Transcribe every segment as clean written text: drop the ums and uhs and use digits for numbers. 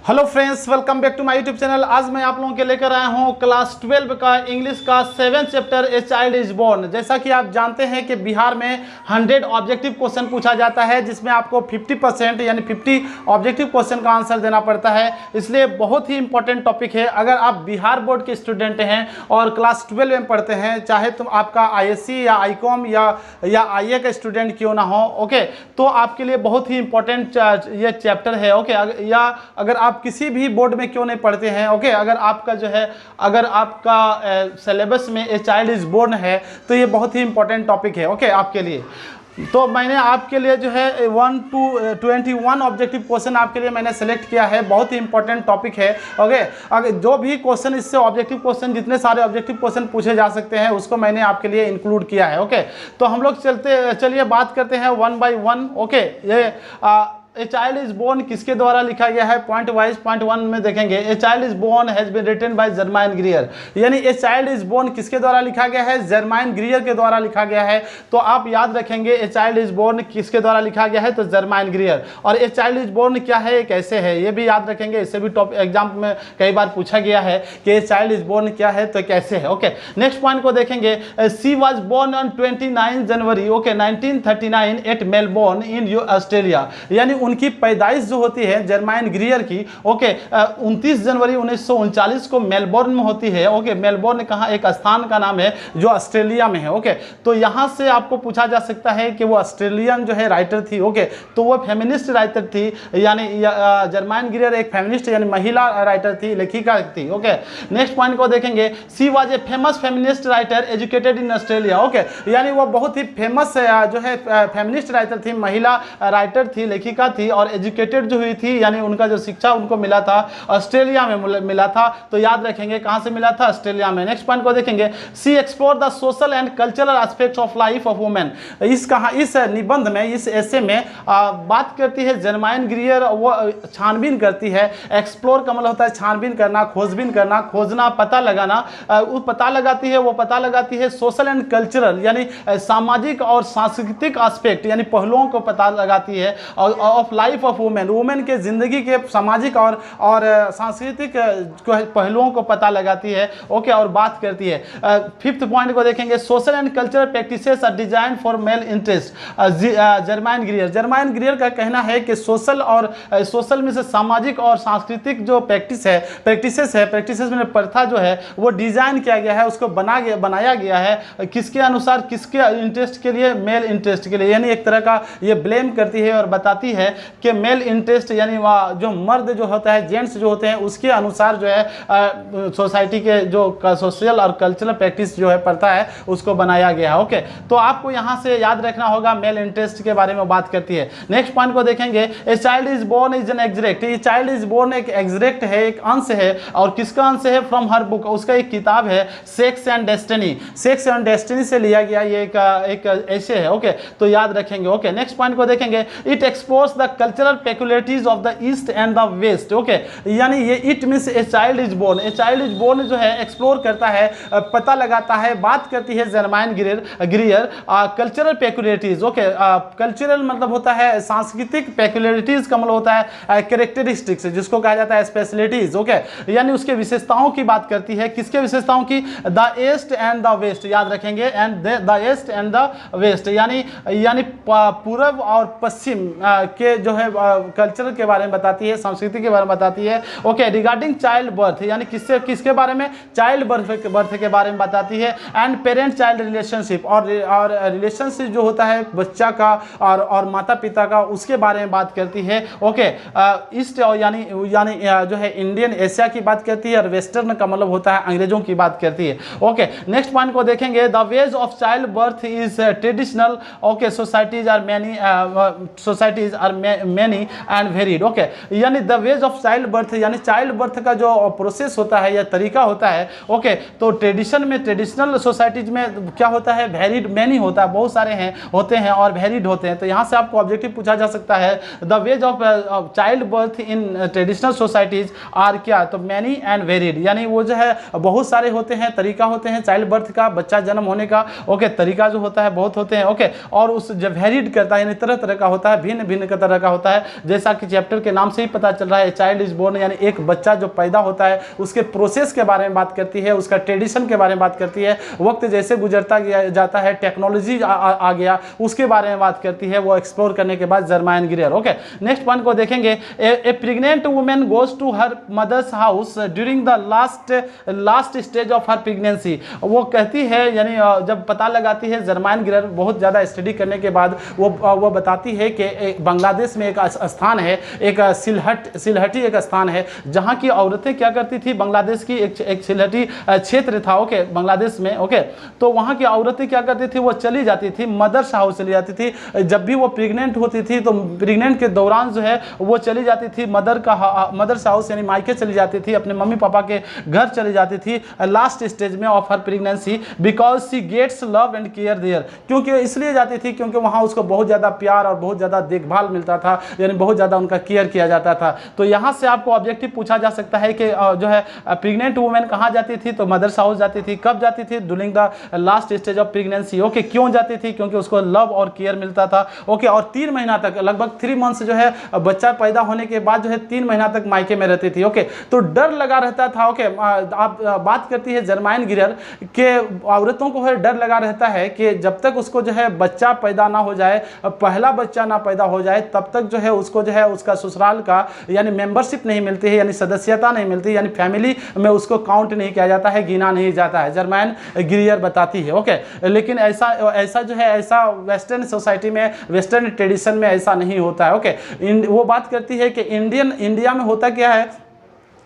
Hello friends, welcome back to my YouTube channel. आज मैं आप लोगों के लेकर आया हूं क्लास 12 का इंग्लिश का 7th chapter a child is born. जैसा कि आप जानते हैं कि बिहार में 100 ऑब्जेक्टिव क्वेश्चन पूछा जाता है, जिसमें आपको 50% यानी 50 ऑब्जेक्टिव क्वेश्चन का आंसर देना पड़ता है। इसलिए बहुत ही इंपॉर्टेंट टॉपिक है। अगर आप बिहार बोर्ड के स्टूडेंट हैं और क्लास 12 में पढ़ते हैं, चाहे तुम आपका ISC या ICOM या IA का स्टूडेंट क्यों ना हो, ओके, तो आपके लिए बहुत ही इंपॉर्टेंट ये चैप्टर है। ओके, या अगर आप किसी भी बोर्ड में क्यों नहीं पढ़ते हैं, ओके, अगर आपका जो है अगर आपका सिलेबस में ए चाइल्ड इज बोर्न है तो ये बहुत ही इंपॉर्टेंट टॉपिक है, ओके, आपके लिए। तो मैंने आपके लिए जो है 1 to 21 ऑब्जेक्टिव क्वेश्चन आपके लिए मैंने सेलेक्ट किया है। बहुत ही इंपॉर्टेंट टॉपिक है, ओके। अगर जो भी क्वेश्चन इससे ऑब्जेक्टिव क्वेश्चन, जितने सारे ऑब्जेक्टिव क्वेश्चन पूछे जा सकते हैं, उसको मैंने आपके लिए इंक्लूड किया है, ओके। तो हम लोग चलिए बात करते हैं 1 by 1, ओके। ये ए चाइल्ड इज बोर्न किसके द्वारा लिखा गया है, पॉइंट वाइज। पॉइंट 1 में देखेंगे, a child is born has been written by Germaine Greer. यानी ए चाइल्ड इज बोर्न किसके द्वारा लिखा गया है, जर्माइन ग्रियर के द्वारा लिखा गया है। तो आप याद रखेंगे ए चाइल्ड इज बोर्न किसके द्वारा लिखा गया है, तो जर्माइन ग्रियर। और ए चाइल्ड इज बोर्न क्या है, कैसे है, ये भी याद रखेंगे। इससे भी टॉप एग्जाम में कई बार पूछा गया है कि ए चाइल्ड इज बोर्न क्या है, तो कैसे है, ओके। नेक्स्ट पॉइंट को देखेंगे, she was born on 29 January, okay, 1939 at Melbourne in Australia. यानी उनकी पैदाइश जो होती है जर्माइन ग्रियर की, ओके, 29 जनवरी 1939 को मेलबोर्न में होती है, ओके। मेलबोर्न कहाँ, एक स्थान का नाम है जो ऑस्ट्रेलिया में है, ओके। तो यहाँ से आपको पूछा जा सकता है कि वो ऑस्ट्रेलियन जो है राइटर थी, ओके। तो वो फेमिनिस्ट राइटर थी, यानी जर्माइन ग्रियर एक फेमिनिस्ट यानी महिला राइटर थी, लेखिका थी, ओके। नेक्स्ट पॉइंट को देखेंगे, she was a famous feminist writer educated in Australia, okay. यानी वो बहुत ही फेमस जो है फेमिनिस्ट राइटर थी, महिला राइटर थी, लेखिका थी, और एजुकेटेड जो हुई थी, यानी उनका जो शिक्षा उनको मिला था ऑस्ट्रेलिया में मिला था। तो याद रखेंगे कहां से मिला था, ऑस्ट्रेलिया में। नेक्स्ट पॉइंट को देखेंगे, C explore the social and cultural aspects of life of women. इस निबंध में, इस ऐसे में बात करती है जर्माइन ग्रियर, वो छानबीन करती है। एक्सप्लोर का मतलब होता है छानबीन करना, खोजबीन करना, खोजना, पता लगाना। वो पता लगाती है सोशल एंड कल्चरल यानी सामाजिक और सांस्कृतिक एस्पेक्ट यानी पहलुओं को पता लगाती है, of life of women, women के जिंदगी के सामाजिक और सांस्कृतिक पहलुओं को पता लगाती है, ओके, और बात करती है। 5th पॉइंट को देखेंगे, social and cultural practices are design for male interest. Germaine Greer का कहना है कि सोशल में से सामाजिक और सांस्कृतिक जो प्रैक्टिसेस में प्रथा जो है वो डिजाइन किया गया है, उसको बनाया गया है किसके अनुसार, किसके इंटरेस्ट के लिए, मेल इंटरेस्ट के लिए। यानी एक तरह का ये ब्लेम करती है और बताती है कि मेल इंटरेस्ट यानी जो मर्द जो होता है, जेंट्स जो होते हैं, उसके अनुसार जो है सोसाइटी के जो सोशल और कल्चरल प्रैक्टिस जो है प्रथा है उसको बनाया गया है, ओके। तो आपको यहाँ से याद रखना होगा, मेल इंटरेस्ट के बारे में बात करती है। नेक्स्ट पॉइंट को देखेंगे, a child is born is an extract. ये चाइल्ड इज बोर्न एक एग्जैक्ट है, एक अंश है, और किसका अंश है, फ्रॉम हर बुक, उसका एक किताब है सेक्स एंड डेस्टिनी से लिया गया ये एक ऐसे है, ओके। तो याद रखेंगे, ओके। नेक्स्ट पॉइंट को देखेंगे, it explores the cultural peculiarities of the east and the west, okay. यानी ये it means a child is born, a child is born जो है एक्सप्लोर करता है, पता लगाता है, बात करती है Germaine Greer cultural peculiarities, okay. Cultural मतलब होता है सांस्कृतिक, पेक्युलरिटीज का मतलब होता है कैरेक्टरिस्टिक्स, जिसको कहा जाता है स्पेशलिटीज, ओके। यानी उसके विशेषताओं की बात करती है, किसके विशेषताओं की, the east and the west, याद रखेंगे, and the east and the west, यानी पूर्व और पश्चिम के जो है कल्चर के बारे में बताती है, संस्कृति के बारे में बताती है, ओके। रिगार्डिंग चाइल्ड बर्थ यानी किसके बारे में, चाइल्ड बर्थ के बारे में बताती है, एंड पेरेंट चाइल्ड रिलेशनशिप, और रिलेशनशिप जो होता है बच्चा का और माता पिता का, उसके बारे में बात करती है, ओके। ईस्ट यानी जो है इंडियन एशिया की बात करती है, और वेस्टर्न का मतलब होता है अंग्रेजों की बात करती है, ओके। नेक्स्ट पॉइंट को देखेंगे, the ways of child birth is traditional, okay. Societies are many and varied, okay. यानी the ways of child birth यानी चाइल्ड बर्थ का जो प्रोसेस होता है या तरीका होता है, ओके। तो ट्रेडिशनल सोसाइटीज में क्या होता है, वेरीड, मेनी होता है, बहुत सारे होते हैं और वेरीड होते हैं। तो यहाँ से आपको ऑब्जेक्टिव पूछा जा सकता है, the ways of child birth in traditional societies are क्या, तो मेनी एंड वेरीड, यानी वो जो है बहुत सारे होते हैं, तरीका होते हैं चाइल्ड बर्थ का, बच्चा जन्म होने का, ओके। तरीका जो होता है बहुत होते हैं, ओके। और उस जब वेरीड करता है यानी तरह तरह का होता है, भिन्न भिन्न का तरह का होता है। जैसा कि चैप्टर के नाम से ही पता चल रहा है, चाइल्ड इज बोर्न यानी एक बच्चा जो पैदा होता है उसके प्रोसेस के बारे में बात करती है, उसका ट्रेडिशन के बारे में बात करती है, वक्त जैसे गुजरता जाता है टेक्नोलॉजी आ गया उसके बारे में बात करती है, वो एक्सप्लोर करने के बाद Germaine Greer. Okay, next point को देखेंगे। A pregnant women goes to her mother's house during the last stage of her pregnancy. वो कहती है यानी जब पता लगाती है, जर्माइन ग्रियर बहुत ज़्यादा स्टडी करने के बाद वो बताती है कि बांग्लादेश में एक स्थान है, एक सिलहटी एक स्थान है जहाँ की औरतें क्या करती थी, बांग्लादेश की एक सिलहटी क्षेत्र था ओके बांग्लादेश में ओके, तो वहाँ की औरतें क्या करती थी, वो चली जाती थी मदर्स हाउस चली जाती थी। जब भी वो प्रेग्नेंट होती थी तो प्रेग्नेंट के दौरान जो है वो चली जाती थी मदर्स हाउस यानी मायके चली जाती थी, अपने मम्मी पापा के घर चली जाती थी लास्ट स्टेज में of her pregnancy, because she gets love and care there. क्योंकि इसलिए जाती थी क्योंकि वहाँ उसको बहुत ज़्यादा प्यार और बहुत ज़्यादा देखभाल मिलता था, यानी बहुत ज़्यादा उनका केयर किया जाता था। तो यहाँ से आपको ऑब्जेक्टिव पूछा जा सकता है कि जो है प्रेग्नेंट वुमेन कहाँ जाती थी, तो मदर्स हाउस जाती थी। कब जाती थी? During the last stage of pregnancy. Okay, क्यों जाती थी? क्योंकि उसको लव और केयर मिलता था। ओके, और 3 महीना तक, लगभग 3 मंथ्स जो है बच्चा पैदा होने के बाद जो है 3 महीना तक मायके में रहती थी। ओके, तो डर लगा रहता था। ओके, आप बात करती है जर्माइन ग्रियर के औरतों को है डर लगा रहता है कि जब तक उसको जो है बच्चा पैदा ना हो जाए, पहला बच्चा ना पैदा हो जाए, तब तक जो है उसको जो है उसका ससुराल का यानी मेंबरशिप नहीं मिलती है, यानी सदस्यता नहीं मिलती, यानी फैमिली में उसको काउंट नहीं किया जाता है, गिना नहीं जाता है, जर्माइन ग्रियर बताती है। ओके, लेकिन ऐसा जो है ऐसा वेस्टर्न सोसाइटी में, वेस्टर्न ट्रेडिशन में ऐसा नहीं होता है। ओके, वो बात करती है कि इंडिया में होता क्या है,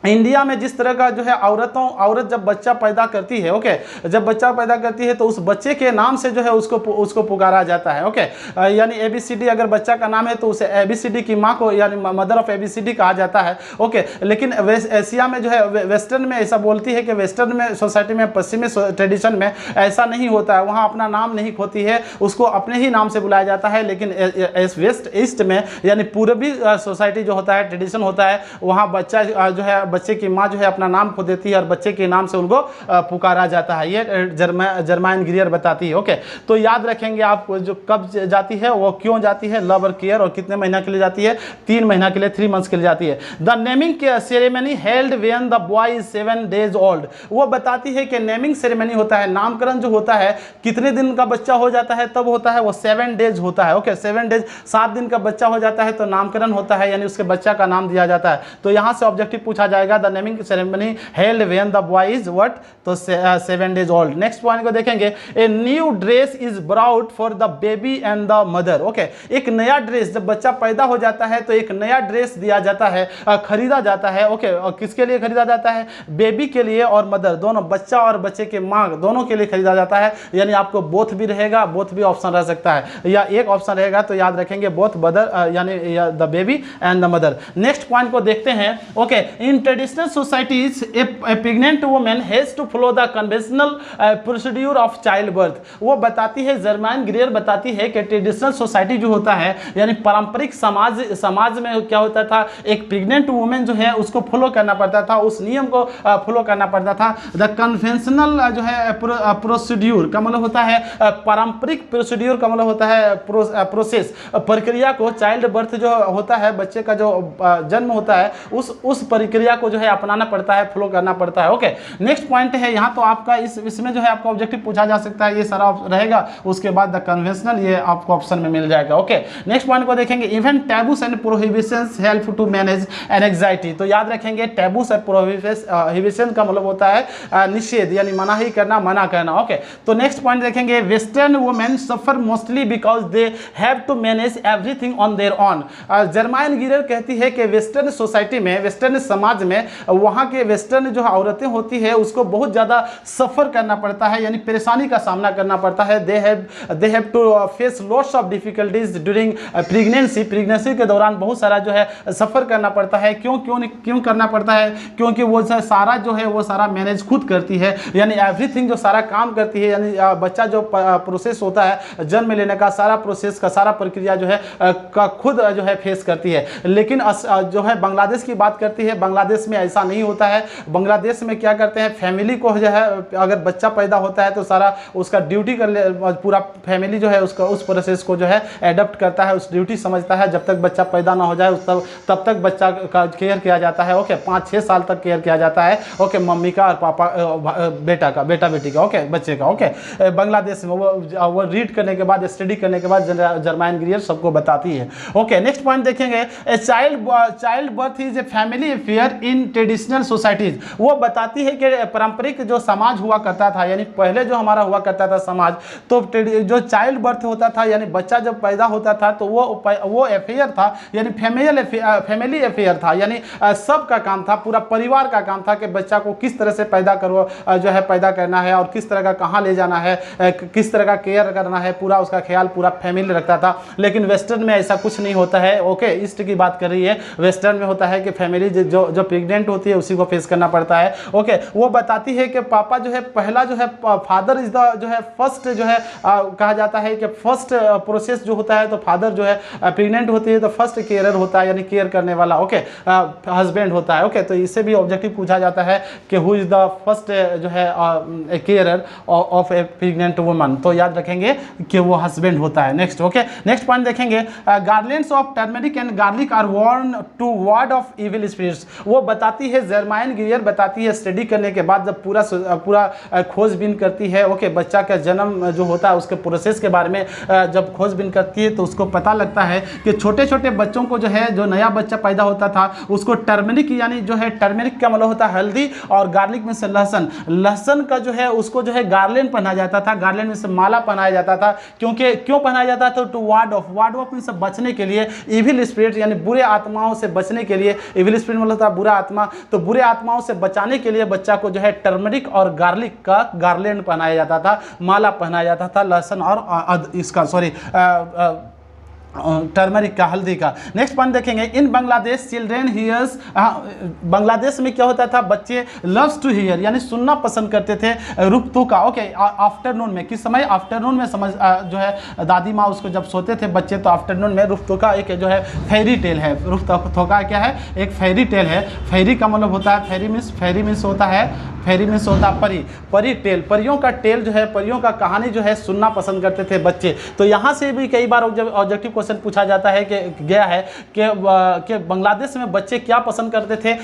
इंडिया में जिस तरह का जो है औरत जब बच्चा पैदा करती है ओके, जब बच्चा पैदा करती है तो उस बच्चे के नाम से जो है उसको पुकारा जाता है। ओके, यानी ABCD अगर बच्चा का नाम है तो उसे ABCD की माँ को यानी मदर ऑफ ABCD कहा जाता है। ओके, लेकिन एशिया में जो है वेस्टर्न में ऐसा बोलती है कि वेस्टर्न में सोसाइटी में, पश्चिमी ट्रेडिशन में ऐसा नहीं होता है, वहाँ अपना नाम नहीं खोती है, उसको अपने ही नाम से बुलाया जाता है। लेकिन वेस्ट ईस्ट में यानी पूर्वी सोसाइटी जो होता है, ट्रेडिशन होता है, वहाँ बच्चा जो है बच्चे की माँ जो है अपना नाम खो देती है और बच्चे के नाम से उनको पुकारा जाता है। ये जर्माइन ग्रियर बताती है। ओके, तो याद रखेंगे आप जो कब जाती है, वो क्यों जाती है, लव और केयर, और कितने महीना के लिए जाती है, 3 महीना के लिए, 3 मंथ्स के लिए जाती है। The naming ceremony held when the boy is 7 days old. वो बताती है कि नेमिंग सेरेमनी होता है, नामकरण जो होता है, कितने दिन का बच्चा हो जाता है तब होता है, वो 7 days होता है। ओके, 7 days 7 दिन का बच्चा हो जाता है तो नामकरण होता है, यानी उसके बच्चा का नाम दिया जाता है। तो यहाँ से ऑब्जेक्टिव पूछा जाएगा, the naming ceremony held when the boy is what, तो 7 days ओल्ड। नेक्स्ट पॉइंट को देखेंगे, a new dress is brought for the baby and the mother. Okay, एक नया ड्रेस, जब बच्चा पैदा हो जाता है तो एक नया ड्रेस दिया जाता है, खरीदा जाता है। ओके, और किसके लिए खरीदा जाता है? बेबी के लिए और मदर दोनों, बच्चा और बच्चे के माँ दोनों के लिए खरीदा जाता है। यानी आपको बोथ भी रहेगा, बोथ भी ऑप्शन रह सकता है, या एक ऑप्शन रहेगा, तो याद रखेंगे बोथ मदर यानी the baby and the mother. Next point को देखते हैं। Okay, in traditional societies a pregnant women has to follow the conventional procedure of child birth. वो बताती है, जर्माइन ग्रियर बताती है कि ट्रेडिशनल सोसाइटी जो होता है, यानी पारंपरिक समाज में क्या होता था, एक प्रेग्नेंट वुमेन जो है उसको फॉलो करना पड़ता था, उस नियम को फॉलो करना पड़ता था। द कन्वेंशनल जो है प्रोसीड्यूर का मतलब होता है, पारंपरिक प्रोसीड्यूर का मतलब होता है प्रोसेस, प्रक्रिया को, चाइल्ड बर्थ जो होता है, बच्चे का जो जन्म होता है, उस प्रक्रिया को जो है अपनाना पड़ता है, फॉलो करना पड़ता है। ओके, नेक्स्ट पॉइंट है यहाँ, तो आपका इसमें जो है आपका ऑब्जेक्टिव पूछा जा सकता है, ये सारा रहेगा, उसके बाद द कन्वेंशनल ये आपको ऑप्शन में मिल जाएगा। ओके, नेक्स्ट पॉइंट को देखेंगे, even taboos and prohibitions help to manage anxiety. तो याद रखेंगे, टैबूस और प्रोहिबिशन का मतलब होता है निषेध, यानी मनाही करना, मना करना। ओके, तो नेक्स्ट पॉइंट देखेंगे, western women suffer mostly because they have to manage everything on their own. Germaine Greer कहती है कि वेस्टर्न सोसाइटी में, वेस्टर्न समाज में, वहाँ के वेस्टर्न जो औरतें होती है उसको बहुत ज़्यादा सफ़र करना पड़ता है, यानी परेशानी का सामना करना पड़ता है। They have to face lots of difficulties during pregnancy के दौरान बहुत सारा जो है सफ़र करना पड़ता है। क्यों करना पड़ता है? क्योंकि वो सारा जो है वो सारा मैनेज खुद करती है, यानी एवरीथिंग जो सारा काम करती है, यानी बच्चा जो प्रोसेस होता है जन्म लेने का, सारा प्रोसेस का सारा प्रक्रिया जो है का खुद जो है फेस करती है। लेकिन जो है बांग्लादेश की बात करती है, बांग्लादेश बांग्लादेश में ऐसा नहीं होता है। बांग्लादेश में क्या करते हैं, फैमिली को जो है अगर बच्चा पैदा होता है तो सारा उसका ड्यूटी कर ले, पूरा फैमिली जो है उसका उस प्रोसेस को जो है एडप्ट करता है, उस ड्यूटी समझता है। जब तक बच्चा पैदा ना हो जाए तब तक बच्चा का केयर किया जाता है। ओके, 5-6 साल तक केयर किया जाता है। ओके, मम्मी का और पापा बेटा बेटी का, ओके, बच्चे का। ओके, बांग्लादेश में वो रीड करने के बाद, स्टडी करने के बाद जर्माइन ग्रीयर सबको बताती है। ओके, नेक्स्ट पॉइंट देखेंगे, a child birth is a family affair in traditional societies. वो बताती है कि पारंपरिक जो समाज हुआ करता था, यानी पहले जो हमारा हुआ करता था समाज, तो जो चाइल्ड बर्थ होता था यानी बच्चा जब पैदा होता था तो वो अफेयर था, यानी फैमिली अफेयर था, यानी सबका काम था, पूरा परिवार का काम था कि बच्चा को किस तरह से पैदा करना है और किस तरह का कहाँ ले जाना है, किस तरह का केयर करना है, पूरा उसका ख्याल पूरा फैमिली रखता था। लेकिन वेस्टर्न में ऐसा कुछ नहीं होता है। ओके, ईस्ट की बात कर रही है। वेस्टर्न में होता है कि फैमिली जो प्रेग्नेंट होती है उसी को फेस करना पड़ता है। ओके, वो बताती है कि पापा जो है पहला जो है, फादर इज द जो है फर्स्ट जो है कहा जाता है कि फर्स्ट प्रोसेस जो होता है, तो फादर जो है प्रेग्नेंट होती है तो फर्स्ट केयरर होता है, यानी केयर करने वाला। ओके, हस्बैंड होता है। ओके, तो इससे भी ऑब्जेक्टिव पूछा जाता है कि हु इज द फर्स्ट जो है carer of a pregnant woman, तो याद रखेंगे कि वो हस्बैंड होता है। नेक्स्ट, ओके, नेक्स्ट पॉइंट देखेंगे, garlands of turmeric and garlic are worn to ward off evil spirits. वो बताती है, जर्माइन ग्रीयर बताती है, स्टडी करने के बाद जब पूरा खोजबीन करती है। ओके, बच्चा का जन्म जो होता है उसके प्रोसेस के बारे में जब खोजबीन करती है तो उसको पता लगता है कि छोटे छोटे बच्चों को जो है, जो नया बच्चा पैदा होता था उसको टर्मरिक, यानी जो है टर्मरिक का मतलब होता है हल्दी, और गार्लिक में से लहसुन का जो है उसको जो है गार्लैंड पहनाया जाता था, गार्लैंड में से माला पहनाया जाता था। क्यों पहनाया जाता था? टू वार्ड ऑफ में से बचने के लिए, इविल स्पिरिट यानी बुरे आत्माओं से बचने के लिए। इविल स्पिरिट मतलब था बुरा आत्मा, तो बुरे आत्माओं से बचाने के लिए बच्चा को जो है टर्मरिक और गार्लिक का गार्लैंड पहनाया जाता था, माला पहनाया जाता था, लहसुन और इसका टर्मरिक का, हल्दी का। नेक्स्ट पॉइंट देखेंगे, in Bangladesh children here's, Bangladesh में क्या होता था, बच्चे लव्स टू हियर यानी सुनना पसंद करते थे रुकतुका। ओके, आफ्टरनून में, किस समय? आफ्टरनून में जो है दादी माँ उसको जब सोते थे बच्चे तो आफ्टरनून में रुकतुका एक जो है फेरी टेल है। रुकतुका क्या है? एक फेरी टेल है। फेरी का मतलब होता है, फेरी मीन्स होता है परी टेल, परियों का टेल जो है, परियों का कहानी जो है सुनना पसंद करते थे बच्चे। तो यहाँ से भी कई बार ऑब्जेक्टिव क्वेश्चन पूछा जाता है कि बांग्लादेश में बच्चे क्या पसंद करते थे?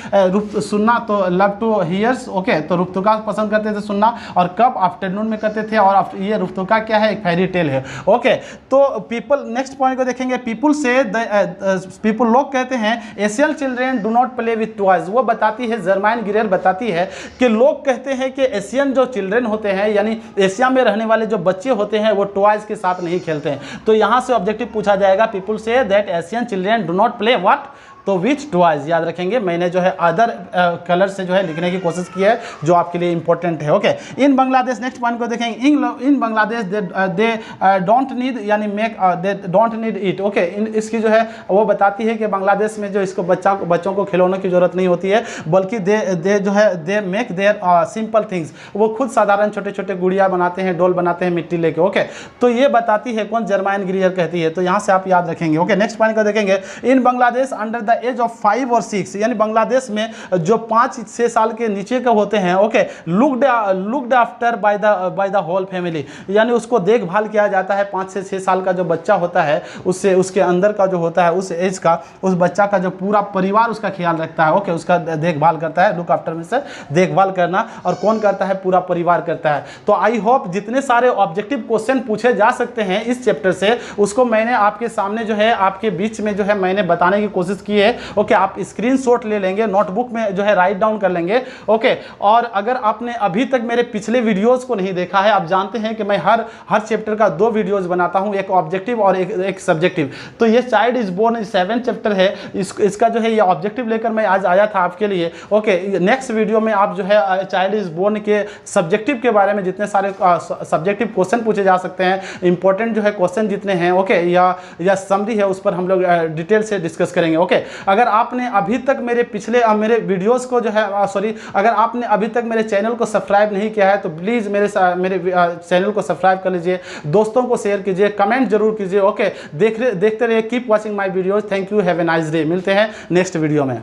सुनना, तो लव टू हियर्स। ओके, तो रुकतुका पसंद करते थे सुनना, और कब? आफ्टरनून में करते थे। और ये रुकतुका क्या है? एक फेरी टेल है। ओके, तो पीपल, नेक्स्ट पॉइंट को देखेंगे, पीपल लोग कहते हैं Asian children do not play with toys. वो बताती है, जर्माइन ग्रीयर बताती है कि लोग कहते हैं कि एशियन जो चिल्ड्रेन होते हैं यानी एशिया में रहने वाले जो बच्चे होते हैं वो टॉयज के साथ नहीं खेलते हैं। तो यहां से ऑब्जेक्टिव पूछा जाएगा, people say that Asian children do not play what, तो विच टॉयज। याद रखेंगे, मैंने जो है अदर कलर से जो है लिखने की कोशिश की है जो आपके लिए इंपॉर्टेंट है। ओके, इन बांग्लादेश, नेक्स्ट पॉइंट को देखेंगे, in Bangladesh they don't need यानी they don't need it. Okay, इसकी जो है वो बताती है कि बांग्लादेश में जो इसको बच्चों को खिलौनों की जरूरत नहीं होती है, बल्कि they make their simple things. वो खुद साधारण छोटे छोटे गुड़िया बनाते हैं, डोल बनाते हैं मिट्टी लेके। ओके, तो ये बताती है कौन? जर्माइन ग्रीयर कहती है। तो यहाँ से आप याद रखेंगे। ओके, नेक्स्ट पॉइंट को देखेंगे, in Bangladesh under the age of 5 और 6 यानी बांग्लादेश में जो 5-6 साल के नीचे के होते हैं। Okay, looked after by the whole family यानी उसको देखभाल किया जाता है। 5 से 6 साल का जो बच्चा होता है उससे उसके अंदर का जो होता है उस एज का, उस बच्चा का जो पूरा परिवार उसका ख्याल रखता है। ओके, उसका देखभाल करता है। लुक आफ्टर में से देखभाल करना, और कौन करता है? पूरा परिवार करता है। तो आई होप जितने सारे ऑब्जेक्टिव क्वेश्चन पूछे जा सकते हैं इस चैप्टर से, उसको मैंने आपके सामने जो है आपके बीच में जो है मैंने बताने की कोशिश की है। ओके, आप स्क्रीनशॉट ले लेंगे, नोटबुक में जो है राइट डाउन कर लेंगे। ओके, और अगर आपने अभी तक मेरे पिछले वीडियोस को नहीं देखा है, आप जानते हैं कि मैं हर चैप्टर का 2 वीडियोस बनाता हूं, एक ऑब्जेक्टिव और एक सब्जेक्टिव। तो ये चाइल्ड इज बोर्न 7 चैप्टर है, इसका जो है ये ऑब्जेक्टिव लेकर मैं आज आया था आपके लिए। ओके, नेक्स्ट वीडियो में आप जो है चाइल्ड इज बोर्न के सब्जेक्टिव के बारे में जितने सारे सब्जेक्टिव क्वेश्चन पूछे जा सकते हैं, इंपॉर्टेंट जो है क्वेश्चन जितने हैं, ओके, या समरी है, उस पर हम लोग डिटेल से डिस्कस करेंगे। ओके, अगर आपने अभी तक मेरे वीडियोस को जो है अगर आपने अभी तक मेरे चैनल को सब्सक्राइब नहीं किया है तो प्लीज़ मेरे चैनल को सब्सक्राइब कर लीजिए, दोस्तों को शेयर कीजिए, कमेंट जरूर कीजिए। ओके, देखते रहिए, keep watching my videos. Thank you, have a nice day. मिलते हैं नेक्स्ट वीडियो में।